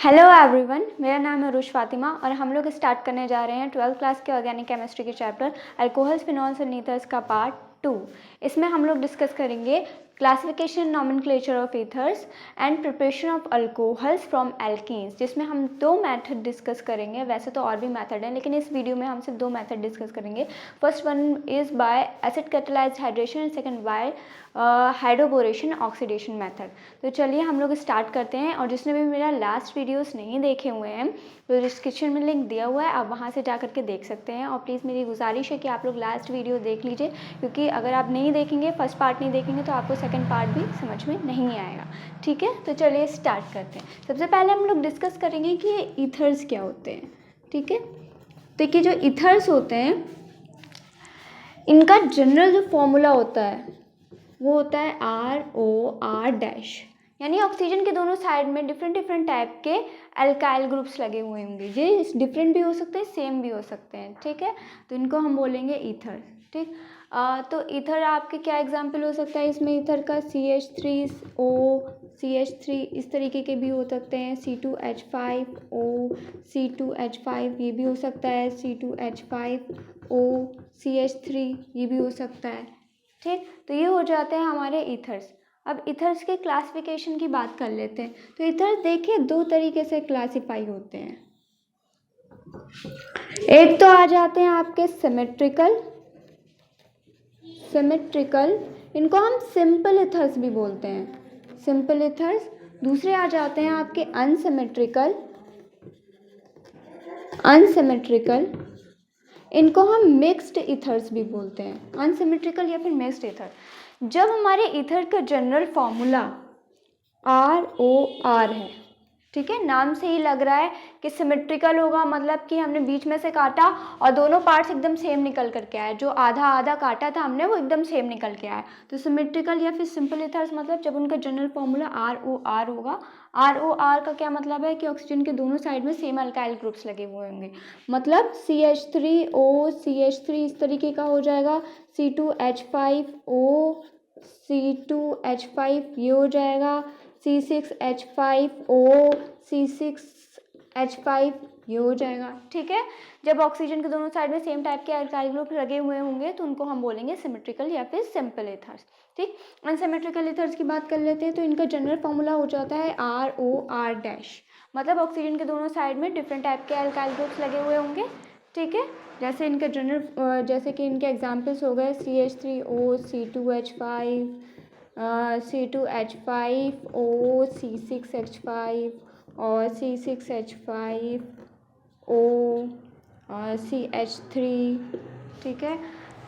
Hello everyone, मेरा नाम है अरुष फातिमा और हम लोग स्टार्ट करने जा रहे हैं 12th क्लास के ऑर्गेनिक केमिस्ट्री के चैप्टर अल्कोहल्स, फिनॉल्स और ईथर्स का पार्ट 2। इसमें हम लोग डिस्कस करेंगे classification, nomenclature of ethers and preparation of alcohols from alkenes, जिसमें हम दो मेथड डिस्कस करेंगे। वैसे तो और भी मेथड हैं, लेकिन इस वीडियो में हम सिर्फ दो मेथड डिस्कस करेंगे। First one is by acid catalysed hydration and second by hydroboration oxidation method. तो चलिए हम लोग स्टार्ट करते हैं। और जिसने भी मेरा लास्ट वीडियोस नहीं देखे हुए हैं तो डिस्क्रिप्शन में लिंक दिया हुआ है, आप वहाँ से जा करके देख सकते हैं। और प्लीज़ मेरी गुजारिश है कि आप लोग लास्ट वीडियो देख लीजिए, क्योंकि अगर आप नहीं देखेंगे, फर्स्ट पार्ट नहीं देखेंगे, तो आपको सेकंड पार्ट भी समझ में नहीं आएगा। ठीक है, तो चलिए स्टार्ट करते हैं। सबसे पहले हम लोग डिस्कस करेंगे कि ये ईथर्स क्या होते हैं। ठीक है, देखिए जो ईथर्स होते हैं, इनका जनरल जो फॉर्मूला होता है वो होता है ROR-, यानी ऑक्सीजन के दोनों साइड में डिफरेंट डिफरेंट टाइप के अल्काइल ग्रुप्स लगे हुए होंगे। ये डिफरेंट भी हो सकते हैं, सेम भी हो सकते हैं। ठीक है, तो इनको हम बोलेंगे ईथर। ठीक, तो ईथर आपके क्या एग्जांपल हो सकता है इसमें? ईथर का CH3O, CH3 इस तरीके के भी हो सकते हैं। C2H5O, C2H5 ये भी हो सकता है। C2H5O, CH3 ये भी हो सकता है। ठीक, तो ये हो जाते हैं हमारे ईथर्स। अब ईथर्स के क्लासिफिकेशन की बात कर लेते हैं। तो ईथर्स देखिए दो तरीके से क्लासिफाई होते हैं। एक तो आ जाते हैं आपके सिमेट्रिकल, इनको हम सिंपल ईथर्स भी बोलते हैं, सिंपल ईथर्स। दूसरे आ जाते हैं आपके अनसिमेट्रिकल, इनको हम मिक्स्ड ईथर्स भी बोलते हैं, अनसिमेट्रिकल या फिर मिक्स्ड ईथर। जब हमारे ईथर का जनरल फॉर्मूला ROR है, ठीक है, नाम से ही लग रहा है कि सिमेट्रिकल होगा, मतलब कि हमने बीच में से काटा और दोनों पार्ट्स एकदम सेम निकल करके आए। जो आधा आधा काटा था हमने वो एकदम सेम निकल के आया। तो सिमेट्रिकल या फिर सिंपल ईथर्स मतलब जब उनका जनरल फॉर्मूला ROR होगा। ROR का क्या मतलब है कि ऑक्सीजन के दोनों साइड में सेम अल्काइल ग्रुप्स लगे हुए होंगे। मतलब CH3O, CH3 इस तरीके का हो जाएगा। C2H5O, C2H5 ये हो जाएगा। C6H5O, C6H5 ये हो जाएगा। ठीक है, जब ऑक्सीजन के दोनों साइड में सेम टाइप के अल्काइल ग्रुप लगे हुए होंगे तो उनको हम बोलेंगे सिमेट्रिकल या फिर सिंपल ईथर्स। ठीक, अनसिमेट्रिकल ईथर्स की बात कर लेते हैं। तो इनका जनरल फॉर्मूला हो जाता है ROR-, मतलब ऑक्सीजन के दोनों साइड में डिफरेंट टाइप के अल्काइल ग्रुप्स लगे हुए होंगे। ठीक है, जैसे इनके जनरल, जैसे कि इनके एग्जाम्पल्स हो गए CH3O, C2H5, C2H5O, C6H5 और C6H5O, CH3। ठीक है,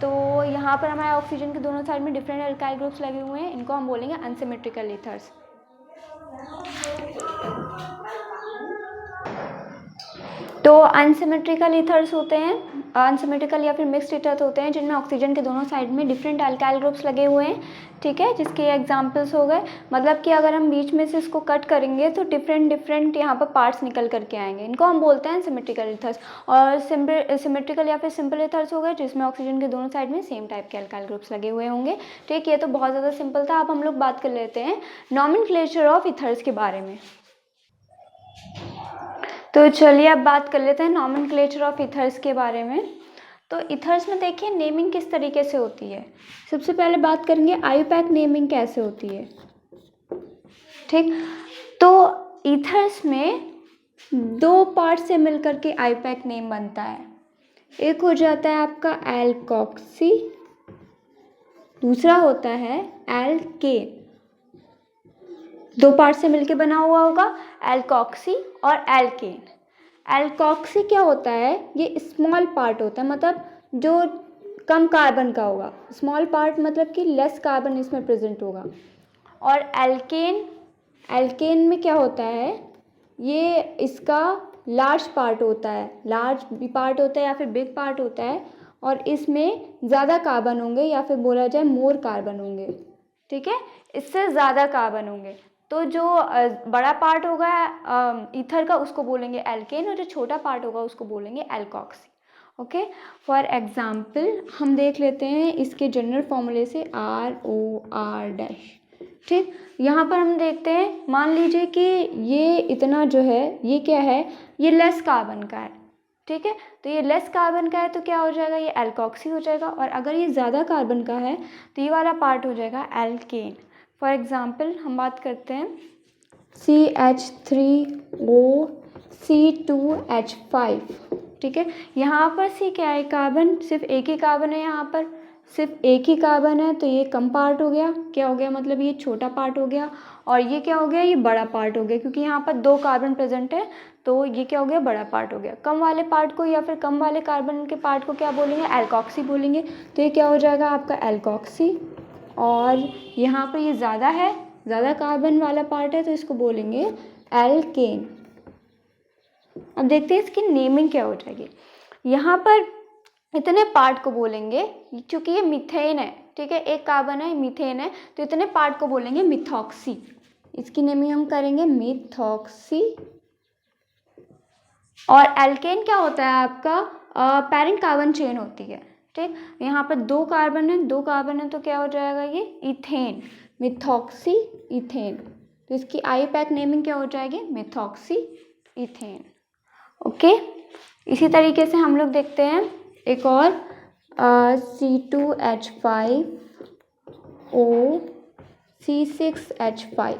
तो यहाँ पर हमारे ऑक्सीजन के दोनों साइड में डिफरेंट अल्काइल ग्रुप्स लगे हुए हैं, इनको हम बोलेंगे अनसिमेट्रिकल ईथर्स। तो अनसिमेट्रिकल ईथर्स होते हैं, अनसिमेट्रिकल या फिर मिक्स्ड ईथर्स होते हैं जिनमें ऑक्सीजन के दोनों साइड में डिफरेंट अल्काइल ग्रुप्स लगे हुए हैं। ठीक है, जिसके एग्जांपल्स हो गए, मतलब कि अगर हम बीच में से इसको कट करेंगे तो डिफरेंट यहाँ पर पार्ट्स निकल करके आएंगे, इनको हम बोलते हैं सिमेट्रिकल ईथर्स। और सिमेट्रिकल या फिर सिंपल ईथर्स हो गए जिसमें ऑक्सीजन के दोनों साइड में सेम टाइप के अल्काइल ग्रुप्स लगे हुए होंगे। ठीक, ये तो बहुत ज़्यादा सिंपल था। अब हम लोग बात कर लेते हैं नॉमेनक्लेचर ऑफ ईथर्स के बारे में। तो चलिए अब बात कर लेते हैं नॉमेनक्लेचर ऑफ ईथर्स के बारे में। तो ईथर्स में देखिए नेमिंग किस तरीके से होती है। सबसे पहले बात करेंगे आईयूपैक नेमिंग कैसे होती है। ठीक, तो ईथर्स में दो पार्ट से मिलकर के आईयूपैक नेम बनता है। एक हो जाता है आपका एल्कोक्सी, दूसरा होता है एल्केन। दो पार्ट से मिलकर बना हुआ होगा, एल्कोक्सी और एल्केन। एल्कोक्सी क्या होता है? ये स्मॉल पार्ट होता है, मतलब जो कम कार्बन का होगा। स्मॉल पार्ट मतलब कि लेस कार्बन इसमें प्रेजेंट होगा। और एल्केन में क्या होता है? ये इसका लार्ज पार्ट होता है, लार्ज पार्ट होता है या फिर बिग पार्ट होता है, और इसमें ज़्यादा कार्बन होंगे या फिर बोला जाए मोर कार्बन होंगे। ठीक है, इससे ज़्यादा कार्बन होंगे। तो जो बड़ा पार्ट होगा ईथर का उसको बोलेंगे एल्केन, और जो छोटा पार्ट होगा उसको बोलेंगे एल्कोक्सी। ओके, फॉर एग्जाम्पल हम देख लेते हैं इसके जनरल फॉर्मूले से ROR-। ठीक, यहाँ पर हम देखते हैं, मान लीजिए कि ये इतना जो है ये क्या है, ये लेस कार्बन का है। ठीक है, तो ये लेस कार्बन का है तो क्या हो जाएगा, ये एल्कोक्सी हो जाएगा। और अगर ये ज़्यादा कार्बन का है तो ये वाला पार्ट हो जाएगा एल्केन। फॉर एग्ज़ाम्पल हम बात करते हैं CH3OC2H5। ठीक है, यहाँ पर C क्या है, कार्बन, सिर्फ एक ही कार्बन है, यहाँ पर सिर्फ एक ही कार्बन है, तो ये कम पार्ट हो गया। क्या हो गया, मतलब ये छोटा पार्ट हो गया। और ये क्या हो गया, ये बड़ा पार्ट हो गया, क्योंकि यहाँ पर 2 कार्बन प्रेजेंट है, तो ये क्या हो गया, बड़ा पार्ट हो गया। कम वाले पार्ट को या फिर कम वाले कार्बन के पार्ट को क्या बोलेंगे, एल्कोक्सी बोलेंगे। तो ये क्या हो जाएगा आपका एल्कोक्सी। और यहाँ पर ये ज़्यादा है, ज़्यादा कार्बन वाला पार्ट है, तो इसको बोलेंगे एल्केन। अब देखते हैं इसकी नेमिंग क्या हो जाएगी। यहाँ पर इतने पार्ट को बोलेंगे, क्योंकि ये मीथेन है, ठीक है, एक कार्बन है, मीथेन है, तो इतने पार्ट को बोलेंगे मिथॉक्सी। इसकी नेमिंग हम करेंगे मिथॉक्सी। और एल्केन क्या होता है आपका, पैरेंट कार्बन चेन होती है। ठीक, यहाँ पर 2 कार्बन है, 2 कार्बन है, तो क्या हो जाएगा, ये इथेन, मिथॉक्सी इथेन। तो इसकी IUPAC नेमिंग क्या हो जाएगी, मिथॉक्सी इथेन। ओके, इसी तरीके से हम लोग देखते हैं एक और C2H5OC6H5।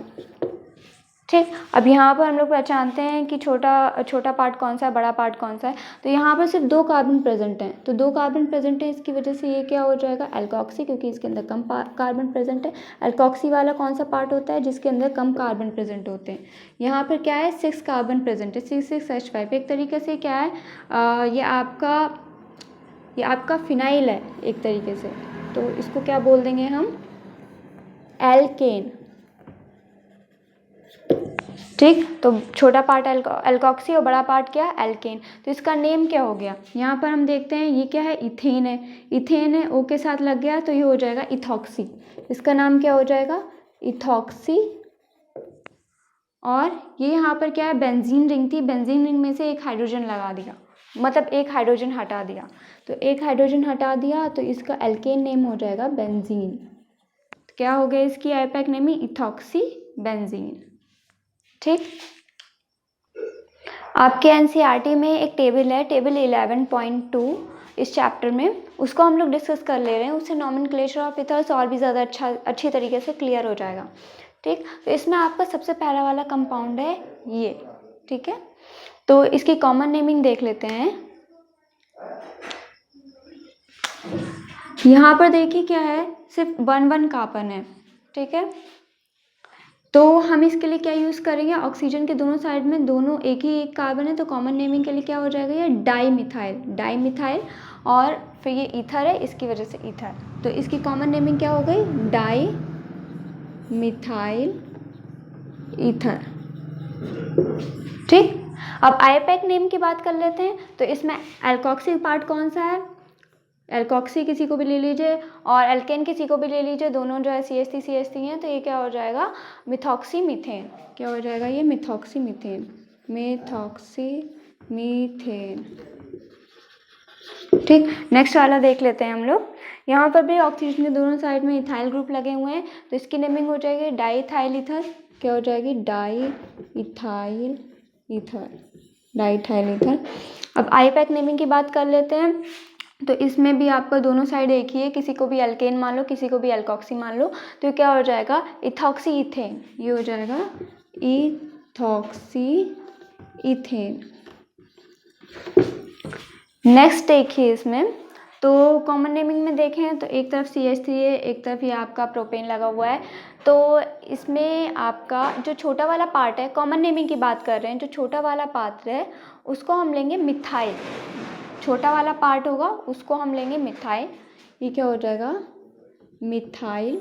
ठीक, अब यहाँ पर हम लोग पहचानते हैं कि छोटा पार्ट कौन सा है, बड़ा पार्ट कौन सा है। तो यहाँ पर सिर्फ 2 कार्बन प्रेजेंट हैं, तो 2 कार्बन प्रेजेंट है, इसकी वजह से ये क्या हो जाएगा, एल्कोक्सी, क्योंकि इसके अंदर कम कार्बन प्रेजेंट है। एल्कोक्सी वाला कौन सा पार्ट होता है, जिसके अंदर कम कार्बन प्रेजेंट होते हैं। यहाँ पर क्या है, 6 कार्बन प्रेजेंट है, C6H5। एक तरीके से क्या है, ये आपका फिनाइल है एक तरीके से, तो इसको क्या बोल देंगे हम, एल्केन। ठीक, तो छोटा पार्ट एल्कोक्सी और बड़ा पार्ट क्या, एल्केन। तो इसका नेम क्या हो गया, यहाँ पर हम देखते हैं ये क्या है, इथेन है, इथेन है, O के साथ लग गया तो ये हो जाएगा इथॉक्सी। इसका नाम क्या हो जाएगा, इथॉक्सी। और ये यहाँ पर क्या है, बेंजीन रिंग थी, बेंजीन रिंग में से एक हाइड्रोजन लगा दिया, मतलब एक हाइड्रोजन हटा दिया, तो एक हाइड्रोजन हटा दिया तो इसका एल्केन नेम हो जाएगा बेंजीन। तो क्या हो गया इसकी IUPAC नेमिंग, इथॉक्सी बेंजीन। ठीक, आपके NCERT में एक टेबल है, टेबल 11.2 इस चैप्टर में, उसको हम लोग डिस्कस कर ले रहे हैं। उससे नॉमेनक्लेचर ऑफ इथर्स और भी ज़्यादा अच्छी तरीके से क्लियर हो जाएगा। ठीक, तो इसमें आपका सबसे पहला वाला कंपाउंड है ये। ठीक है, तो इसकी कॉमन नेमिंग देख लेते हैं। यहाँ पर देखिए क्या है, सिर्फ 1 कार्बन है। ठीक है, तो हम इसके लिए क्या यूज़ करेंगे, ऑक्सीजन के दोनों साइड में दोनों एक ही एक कार्बन है, तो कॉमन नेमिंग के लिए क्या हो जाएगा, ये डाईमिथाइल। और फिर ये ईथर है, इसकी वजह से ईथर, तो इसकी कॉमन नेमिंग क्या हो गई, डाईमिथाइल ईथर। ठीक, अब IUPAC नेम की बात कर लेते हैं। तो इसमें एल्कोक्सी पार्ट कौन सा है, एल्कोक्सी किसी को भी ले लीजिए और एल्केन किसी को भी ले लीजिए, दोनों जो है CH3 हैं, तो ये क्या हो जाएगा, मिथॉक्सी मीथेन। क्या हो जाएगा, ये मिथॉक्सी मीथेन, ठीक, नेक्स्ट वाला देख लेते हैं हम लोग। यहाँ पर भी ऑक्सीजन के दोनों साइड में इथाइल ग्रुप लगे हुए हैं, तो इसकी नेमिंग हो जाएगी डाईइथाइल ईथर। क्या हो जाएगी, डाईइथाइल ईथर। अब IUPAC नेमिंग की बात कर लेते हैं। तो इसमें भी आपका दोनों साइड एक ही है, किसी को भी एल्केन मान लो, किसी को भी एल्कोक्सी मान लो, तो क्या हो जाएगा, इथॉक्सी इथेन। ये हो जाएगा इथॉक्सी इथेन। नेक्स्ट देखिए इसमें, तो कॉमन नेमिंग में देखें तो एक तरफ CH3 है, एक तरफ ये आपका प्रोपेन लगा हुआ है। तो इसमें आपका जो छोटा वाला पार्ट है, कॉमन नेमिंग की बात कर रहे हैं, जो छोटा वाला पार्ट है उसको हम लेंगे मिथाइल। छोटा वाला पार्ट होगा उसको हम लेंगे मिथाइल। ये क्या हो जाएगा, मिथाइल।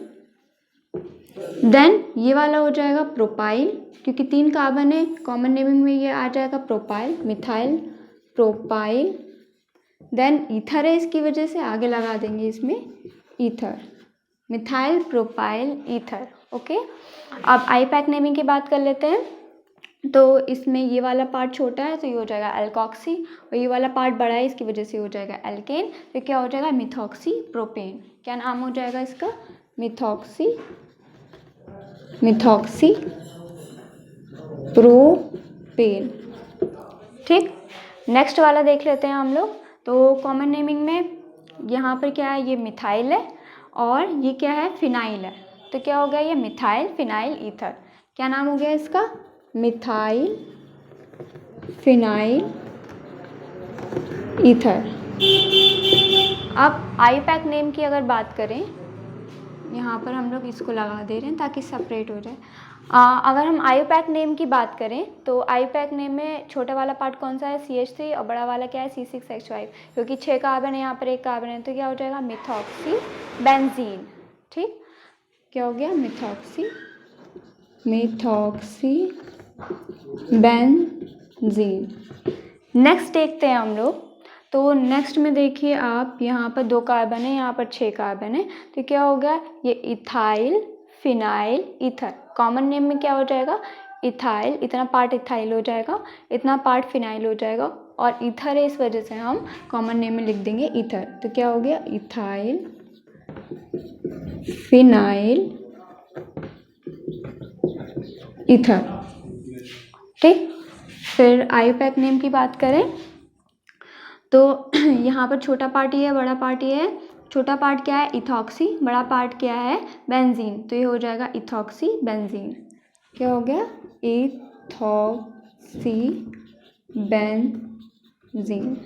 देन ये वाला हो जाएगा प्रोपाइल, क्योंकि 3 कार्बन है, कॉमन नेमिंग में ये आ जाएगा propyl, methyl propyl. Then ether है, इसकी वजह से आगे लगा देंगे इसमें ether, methyl propyl ether. Okay, अब IUPAC नेमिंग की बात कर लेते हैं। तो इसमें ये वाला पार्ट छोटा है तो ये हो जाएगा एल्कोक्सी, और ये वाला पार्ट बड़ा है, इसकी वजह से हो जाएगा एल्केन। तो क्या हो जाएगा, मिथॉक्सी प्रोपेन। क्या नाम हो जाएगा इसका, मिथॉक्सी मिथॉक्सी प्रोपेन। ठीक, नेक्स्ट वाला देख लेते हैं हम लोग। तो कॉमन नेमिंग में यहाँ पर क्या है, ये मिथाइल है और ये क्या है, फिनाइल है। तो क्या हो गया, ये मिथाइल फिनाइल ईथर। क्या नाम हो गया इसका, मिथाइल फिनाइल ईथर। अब आईयूपैक नेम की अगर बात करें, यहाँ पर हम लोग इसको लगा दे रहे हैं ताकि सेपरेट हो जाए। अगर हम आईयूपैक नेम की बात करें तो आईयूपैक नेम में छोटा वाला पार्ट कौन सा है, CH3, और बड़ा वाला क्या है, C6H5। क्योंकि 6 कार्बन है, यहाँ पर 1 कार्बन है, तो क्या हो जाएगा, मिथॉक्सी बेंजीन। ठीक, क्या हो गया, मिथॉक्सी बेंजीन। नेक्स्ट देखते हैं हम लोग। तो नेक्स्ट में देखिए आप, यहाँ पर 2 कार्बन है, यहाँ पर 6 कार्बन है, तो क्या हो गया, ये ethyl phenyl ether. Common name में क्या हो जाएगा, इथाइल, इतना पार्ट इथाइल हो जाएगा, इतना पार्ट फिनाइल हो जाएगा, और ईथर है इस वजह से हम कॉमन नेम में लिख देंगे ईथर। तो क्या हो गया, इथाइल फिनाइल ईथर। ठीक, फिर आईयूपैक नेम की बात करें तो यहाँ पर छोटा पार्ट ये है, बड़ा पार्ट ये है। छोटा पार्ट क्या है, इथॉक्सी, बड़ा पार्ट क्या है, बेंजीन, तो ये हो जाएगा इथॉक्सी बेंजीन। क्या हो गया, इथॉक्सी बेंजीन।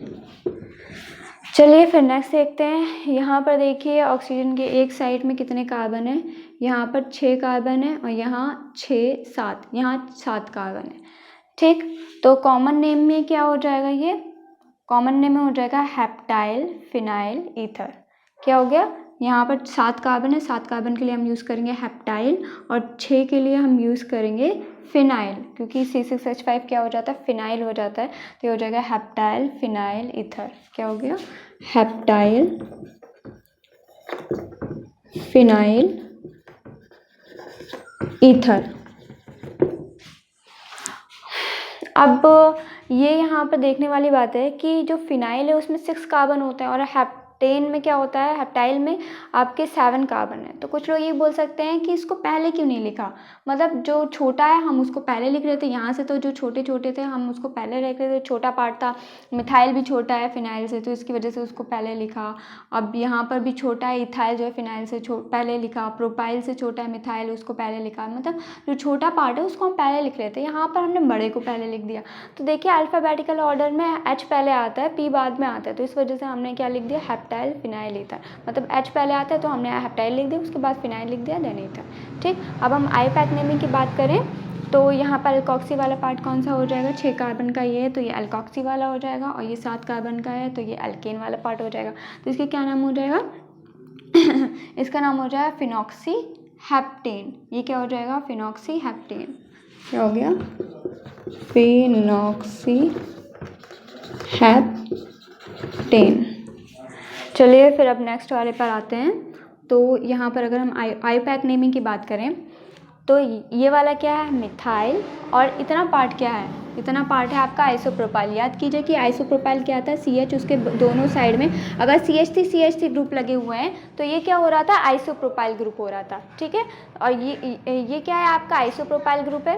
चलिए फिर नेक्स्ट देखते हैं। यहाँ पर देखिए ऑक्सीजन के एक साइड में कितने कार्बन है, यहाँ पर 6 कार्बन है, और यहाँ 6 7, यहाँ 7 कार्बन है। ठीक, तो कॉमन नेम में क्या हो जाएगा, ये कॉमन नेम में हो जाएगा हेप्टाइल फिनाइल ईथर। क्या हो गया, यहाँ पर 7 कार्बन है, 7 कार्बन के लिए हम यूज़ करेंगे हेप्टाइल, और 6 के लिए हम यूज़ करेंगे फिनाइल, क्योंकि C6H5 क्या हो जाता है, फिनाइल हो जाता है, तो ये हो जाएगा हेप्टाइल फिनाइल ईथर। क्या हो गया, हेप्टाइल फिनाइल ईथर। अब ये यहाँ पर देखने वाली बात है कि जो फिनाइल है उसमें 6 कार्बन होते हैं, और हेप्टेन में क्या होता है, हेप्टाइल में आपके 7 कार्बन है। तो कुछ लोग ये बोल सकते हैं कि इसको पहले क्यों नहीं लिखा, मतलब जो छोटा है हम उसको पहले लिख रहे थे, यहाँ से तो जो छोटे छोटे थे हम उसको पहले लिख रहे थे, छोटा पार्ट था, मिथाइल भी छोटा है फिनाइल से, तो इसकी वजह से उसको पहले लिखा। अब यहाँ पर भी छोटा है, इथाइल जो है फिनाइल से पहले लिखा, प्रोपाइल से छोटा है मिथाइल, उसको पहले लिखा, मतलब जो छोटा पार्ट है उसको हम पहले लिख रहे थे, यहाँ पर हमने बड़े को पहले लिख दिया। तो देखिए अल्फ़ाबेटिकल ऑर्डर में H पहले आता है, P बाद में आता है, तो इस वजह से हमने क्या लिख दिया, हेप्टाइल फिनाइल ईथर। मतलब H पहले आता है तो हमने हेप्टाइल लिख दिया, उसके बाद फिनाइल लिख दिया, देन ईथर। ठीक, अब हम आईयूपैक नेमिंग की बात करें तो यहाँ पर अल्कोक्सी वाला पार्ट कौन सा हो जाएगा, 6 कार्बन का ये है तो ये अल्कोक्सी वाला हो जाएगा, और ये 7 कार्बन का है तो ये अल्केन वाला पार्ट हो जाएगा। तो इसके क्या नाम हो जाएगा इसका नाम हो जाएगा फिनॉक्सी हेप्टेन। ये क्या हो जाएगा, फिनॉक्सी हेप्टेन। क्या हो गया, फिनॉक्सी हेप्टेन। चलिए फिर अब नेक्स्ट वाले पर आते हैं। तो यहाँ पर अगर हम आईयूपैक नेमिंग की बात करें तो ये वाला क्या है, मिथाइल, और इतना पार्ट क्या है, इतना पार्ट है आपका आइसोप्रोपाइल। याद कीजिए कि आइसोप्रोपाइल क्या आता है, CH उसके दोनों साइड में अगर CH3 ग्रुप लगे हुए हैं तो ये क्या हो रहा था, आइसोप्रोपाइल ग्रुप हो रहा था। ठीक है, और ये क्या है आपका आइसोप्रोपाइल ग्रुप है,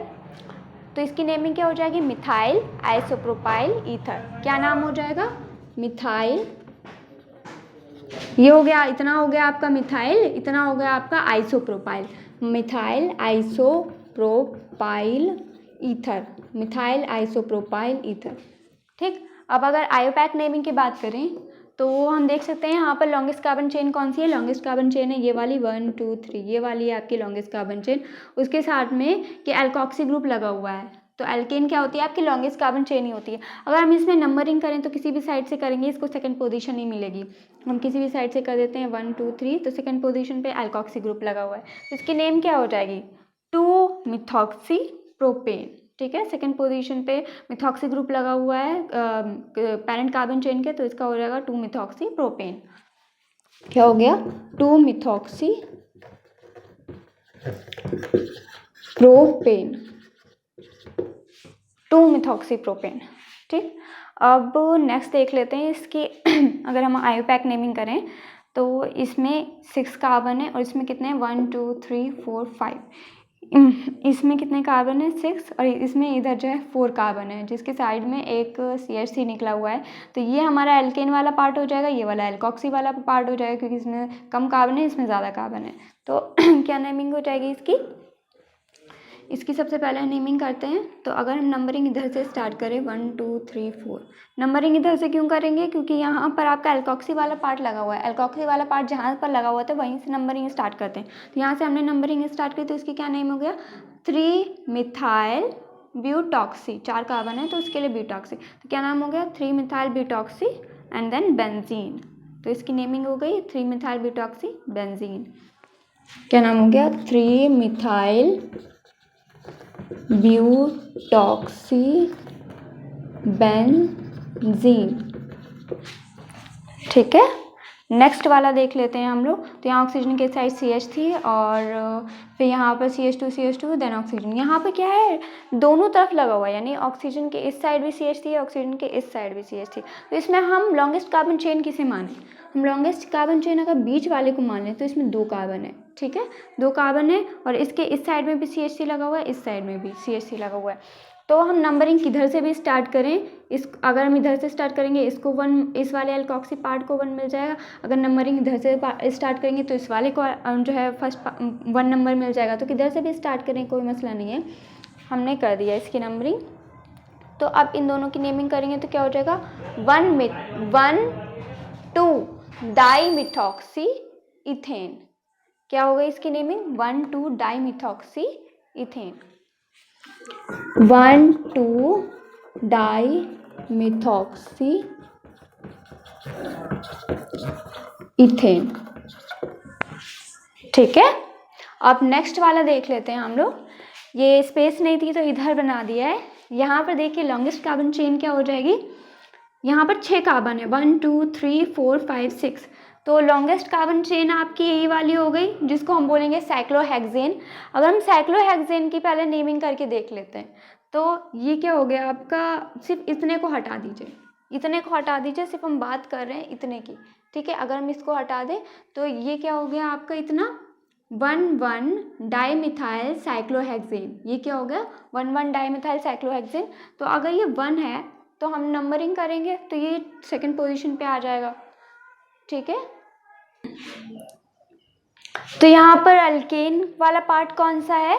तो इसकी नेमिंग क्या हो जाएगी, मिथाइल आइसोप्रोपाइल ईथर। क्या नाम हो जाएगा, मिथाइल, ये हो गया, इतना हो गया आपका मिथाइल, इतना हो गया आपका isopropyl, methyl isopropyl ether, methyl isopropyl ether. ठीक, अब अगर आईयूपैक नेमिंग की बात करें तो हम देख सकते हैं यहाँ पर लॉन्गेस्ट कार्बन चेन कौन सी है, लॉन्गेस्ट कार्बन चेन है ये वाली 1 2 3, ये वाली है आपकी लॉन्गेस्ट कार्बन चेन। उसके साथ में ये अल्कोक्सी ग्रुप लगा हुआ है, तो एल्केन क्या होती है आपकी लॉन्गेस्ट कार्बन चेन ही होती है। अगर हम इसमें नंबरिंग करें तो किसी भी साइड से करेंगे इसको सेकंड पोजीशन ही मिलेगी, हम किसी भी साइड से कर देते हैं 1 2 3, तो सेकंड पोजीशन पे अल्कोक्सी ग्रुप लगा हुआ है, तो इसकी नेम क्या हो जाएगी, 2 मिथॉक्सी प्रोपेन। ठीक है, सेकंड पोजीशन पे मिथॉक्सी ग्रुप लगा हुआ है पैरेंट कार्बन चेन के, तो इसका हो जाएगा 2 मिथॉक्सी प्रोपेन। क्या हो गया, 2 मिथॉक्सी प्रोपेन, 2 मिथॉक्सी प्रोपेन। ठीक, अब नेक्स्ट देख लेते हैं इसकी अगर हम आईयूपैक नेमिंग करें तो इसमें 6 कार्बन है और इसमें कितने हैं 1 2 3 4 5, इसमें कितने कार्बन है 6 और इसमें इधर जो है 4 कार्बन है जिसके साइड में एक CH3 निकला हुआ है। तो ये हमारा एल्केन वाला पार्ट हो जाएगा, ये वाला एल्कोक्सी वाला पार्ट हो जाएगा क्योंकि इसमें कम कार्बन है, इसमें ज़्यादा कार्बन है। तो क्या नेमिंग हो जाएगी इसकी सबसे पहले नेमिंग करते हैं। तो अगर हम नंबरिंग इधर से स्टार्ट करें 1 2 3 4, नंबरिंग इधर से क्यों करेंगे क्योंकि यहाँ पर आपका एल्कोक्सी वाला पार्ट लगा हुआ है। एल्कोक्सी वाला पार्ट जहाँ पर लगा हुआ था वहीं से नंबरिंग स्टार्ट करते हैं। तो यहाँ से हमने नंबरिंग स्टार्ट की तो इसकी क्या नेम हो गया 3 मिथाइल ब्यूटॉक्सी, 4 कार्बन है तो उसके लिए ब्यूटॉक्सी, तो क्या नाम हो गया 3 मिथाइल ब्यूटॉक्सी एंड देन बेंजीन। तो इसकी नेमिंग हो गई 3 मिथाइल ब्यूटॉक्सी बेंजीन। क्या नाम हो गया 3 मिथाइल ब्यूटॉक्सी बेंजीन। ठीक है, नेक्स्ट वाला देख लेते हैं हम लोग। तो यहाँ ऑक्सीजन के साइड CH थी और फिर यहाँ पर CH2 देन ऑक्सीजन। यहाँ पर क्या है दोनों तरफ लगा हुआ है, यानी ऑक्सीजन के इस साइड भी CH थी, ऑक्सीजन के इस साइड भी CH थी। तो इसमें हम लॉन्गेस्ट कार्बन चेन किसे माने, हम लॉन्गेस्ट कार्बन चेन अगर बीच वाले को मान लें तो इसमें 2 कार्बन है। ठीक है, 2 कार्बन है और इसके इस साइड में भी CH3 लगा हुआ है, इस साइड में भी CH3 लगा हुआ है। तो हम नंबरिंग किधर से भी स्टार्ट करें, अगर हम इधर से स्टार्ट करेंगे इसको 1, इस वाले एल्कोक्सी पार्ट को 1 मिल जाएगा। अगर नंबरिंग इधर से स्टार्ट करेंगे तो इस वाले को जो है फर्स्ट 1 नंबर मिल जाएगा। तो किधर से भी स्टार्ट करें कोई मसला नहीं है, हमने कर दिया इसकी नंबरिंग। तो अब इन दोनों की नेमिंग करेंगे तो क्या हो जाएगा 1 2 डाईमिथॉक्सी इथेन। क्या होगा इसकी नेमिंग 1 2 डाईमिथॉक्सी इथेन, 1 2 डाईमिथॉक्सी इथेन। ठीक है, अब नेक्स्ट वाला देख लेते हैं हम लोग। ये स्पेस नहीं थी तो इधर बना दिया है। यहाँ पर देखिए लॉन्गेस्ट कार्बन चेन क्या हो जाएगी, यहाँ पर 6 कार्बन है 1 2 3 4 5 6। तो लॉन्गेस्ट कार्बन चेन आपकी यही वाली हो गई जिसको हम बोलेंगे साइक्लोहेक्सेन। अगर हम साइक्लोहेक्सेन की पहले नेमिंग करके देख लेते हैं तो ये क्या हो गया आपका, सिर्फ इतने को हटा दीजिए, इतने को हटा दीजिए, सिर्फ हम बात कर रहे हैं इतने की। ठीक है, अगर हम इसको हटा दें तो ये क्या हो गया आपका इतना 1 डाईमिथाइल साइक्लोहेक्सेन। ये क्या हो गया 1 डाईमिथाइल साइक्लोहेक्सेन। तो अगर ये 1 है तो हम नंबरिंग करेंगे तो ये सेकंड पोजीशन पे आ जाएगा। ठीक है, तो यहाँ पर अल्केन वाला पार्ट कौन सा है,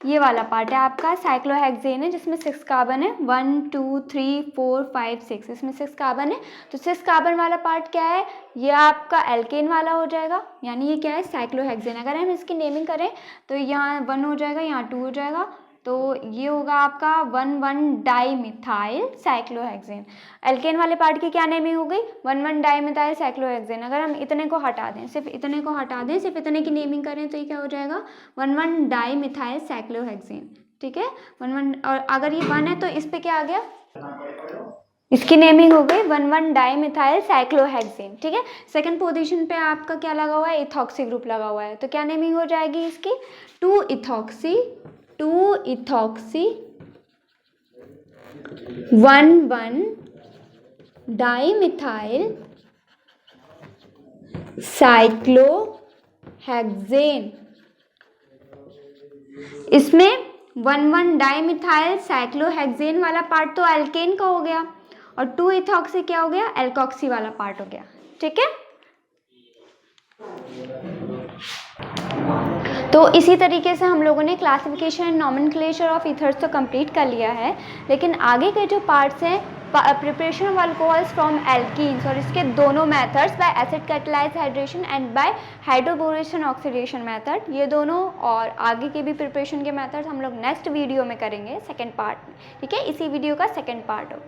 ये वाला पार्ट है आपका साइक्लोहेक्सेन है जिसमें 6 कार्बन है 1 2 3 4 5 6, इसमें 6 कार्बन है। तो 6 कार्बन वाला पार्ट क्या है, ये आपका एल्केन वाला हो जाएगा, यानी ये क्या है साइक्लोहेक्सेन। अगर हम इसकी नेमिंग करें तो यहाँ 1 हो जाएगा, यहाँ 2 हो जाएगा, तो ये होगा आपका 1 डाईमिथाइल साइक्लोहेक्सेन। एल्केन वाले पार्ट की क्या नेमिंग हो गई 1 डाईमिथाइल साइक्लोहेक्सेन। अगर हम इतने को हटा दें, सिर्फ इतने को हटा दें, सिर्फ इतने की नेमिंग करें तो ये क्या हो जाएगा 1 डाईमिथाइल साइक्लोहेक्सेन। ठीक है, 1 और अगर ये 1 है तो इस पे क्या आ गया, इसकी नेमिंग हो गई 1 डाईमिथाइल साइक्लोहेक्सेन। ठीक है, सेकंड पोजीशन पे आपका क्या लगा हुआ है इथॉक्सी ग्रुप लगा हुआ है। तो क्या नेमिंग हो जाएगी इसकी 2 इथॉक्सी 1 डाईमिथाइल साइक्लोहेक्सेन। इसमें 1 डाईमिथाइल साइक्लोहेक्सेन वाला पार्ट तो एल्केन का हो गया और 2 इथॉक्सी क्या हो गया एल्कोक्सी वाला पार्ट हो गया। ठीक है, तो इसी तरीके से हम लोगों ने classification and nomenclature of ethers तो कंप्लीट कर लिया है, लेकिन आगे के जो पार्ट्स हैं preparation of alcohols from alkenes और इसके दोनों methods by acid catalysed hydration and by hydroboration oxidation method, ये दोनों और आगे के भी प्रिपरेशन के मेथड्स हम लोग नेक्स्ट वीडियो में करेंगे सेकेंड पार्ट में। ठीक है, इसी वीडियो का सेकेंड पार्ट हो।